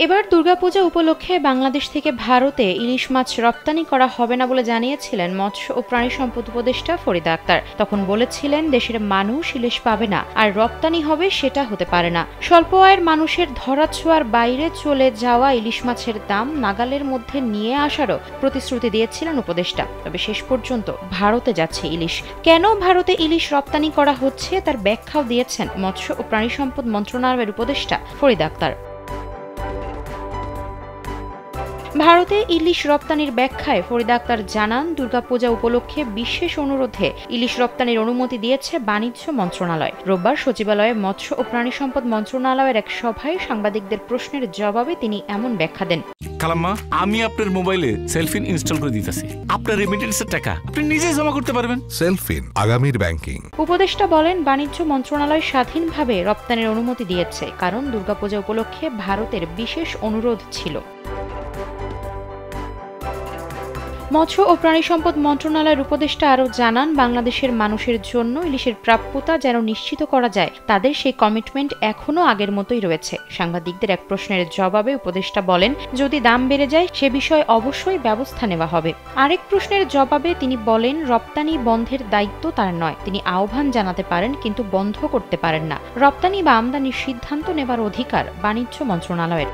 এবার দুর্গাপূজা উপলক্ষে বাংলাদেশ থেকে ভারতে ইলিশ মাছ রপ্তানি করা হবে না বলে জানিয়েছিলেন মৎস্য ও প্রাণী সম্পদ উপদেষ্টা ফরিদা আক্তার। তখন বলেছিলেন, দেশের মানুষ ইলিশ পাবে না, আর রপ্তানি হবে সেটা হতে পারে না। স্বল্প আয়ের মানুষের ধরাছোঁয়ার বাইরে চলে যাওয়া ইলিশ মাছের দাম নাগালের মধ্যে নিয়ে আসারও প্রতিশ্রুতি দিয়েছিলেন উপদেষ্টা। তবে শেষ পর্যন্ত ভারতে যাচ্ছে ইলিশ। কেন ভারতে ইলিশ রপ্তানি করা হচ্ছে তার ব্যাখ্যাও দিয়েছেন মৎস্য ও প্রাণী সম্পদ মন্ত্রণালয়ের উপদেষ্টা ফরিদা আক্তার। ভারতে ইলিশ রপ্তানির ব্যাখ্যায় ফরিদা আক্তার জানান, দুর্গাপূজা উপলক্ষে বিশেষ অনুরোধে ইলিশ রপ্তানির অনুমতি দিয়েছে বাণিজ্য মন্ত্রণালয়। রোববার সচিবালয়ে মৎস্য ও প্রাণী সম্পদ মন্ত্রণালয়ের এক সভায় সাংবাদিকদের প্রশ্নের জবাবে তিনি এমন ব্যাখ্যা দেন। খালাম্মা, আমি আপনার মোবাইলে সেলফিন ইনস্টল করে দিতেছি। আপনার রেমিটেন্সের টাকা আপনি নিজেই জমা করতে পারবেন। সেলফিন, আগামীর ব্যাংকিং। উপদেষ্টা বলেন, বাণিজ্য মন্ত্রণালয় স্বাধীনভাবে রপ্তানির অনুমতি দিয়েছে, কারণ দুর্গাপূজা উপলক্ষে ভারতের বিশেষ অনুরোধ ছিল। মৎস্য ও প্রাণী সম্পদ মন্ত্রণালয়ের উপদেষ্টা আরও জানান, বাংলাদেশের মানুষের জন্য ইলিশের প্রাপ্যতা যেন নিশ্চিত করা যায়, তাদের সেই কমিটমেন্ট এখনও আগের মতোই রয়েছে। সাংবাদিকদের এক প্রশ্নের জবাবে উপদেষ্টা বলেন, যদি দাম বেড়ে যায় সে বিষয়ে অবশ্যই ব্যবস্থা নেওয়া হবে। আরেক প্রশ্নের জবাবে তিনি বলেন, রপ্তানি বন্ধের দায়িত্ব তার নয়। তিনি আহ্বান জানাতে পারেন, কিন্তু বন্ধ করতে পারেন না। রপ্তানি বা আমদানির সিদ্ধান্ত নেবার অধিকার বাণিজ্য মন্ত্রণালয়ের।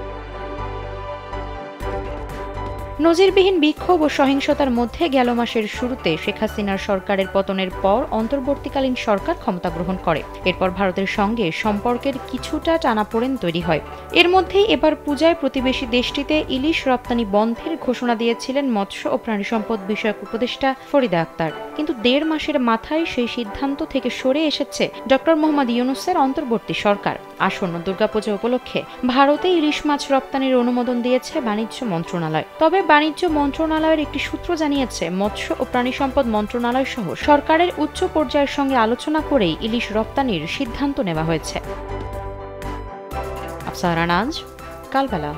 নজিরবিহীন বিক্ষোভ ও সহিংসতার মধ্যে গেল মাসের শুরুতে শেখ হাসিনার সরকারের পতনের পর অন্তর্বর্তীকালীন সরকার ক্ষমতা গ্রহণ করে। এরপর ভারতের সঙ্গে সম্পর্কের কিছুটা টানাপোড়েন তৈরি হয়। এর মধ্যেই এবার পূজায় প্রতিবেশী দেশটিতে ইলিশ রপ্তানি বন্ধের ঘোষণা দিয়েছিলেন মৎস্য ও প্রাণী সম্পদ বিষয়ক উপদেষ্টা ফরিদা আক্তার। কিন্তু ১.৫ মাসের মাথায় সেই সিদ্ধান্ত থেকে সরে এসেছে ডক্টর মোহাম্মদ ইউনূসের অন্তর্বর্তী সরকার। আসন্ন দুর্গাপূজা উপলক্ষে ভারতে ইলিশ মাছ রপ্তানির অনুমোদন দিয়েছে বাণিজ্য মন্ত্রণালয়। তবে বাণিজ্য মন্ত্রণালয়ের একটি সূত্র জানিয়েছে, মৎস্য ও প্রাণী সম্পদ মন্ত্রণালয় সহ সরকারের উচ্চ পর্যায়ের সঙ্গে আলোচনা করেই ইলিশ রপ্তানির সিদ্ধান্ত নেওয়া হয়েছে। আফসারা নাজ, কালবেলা।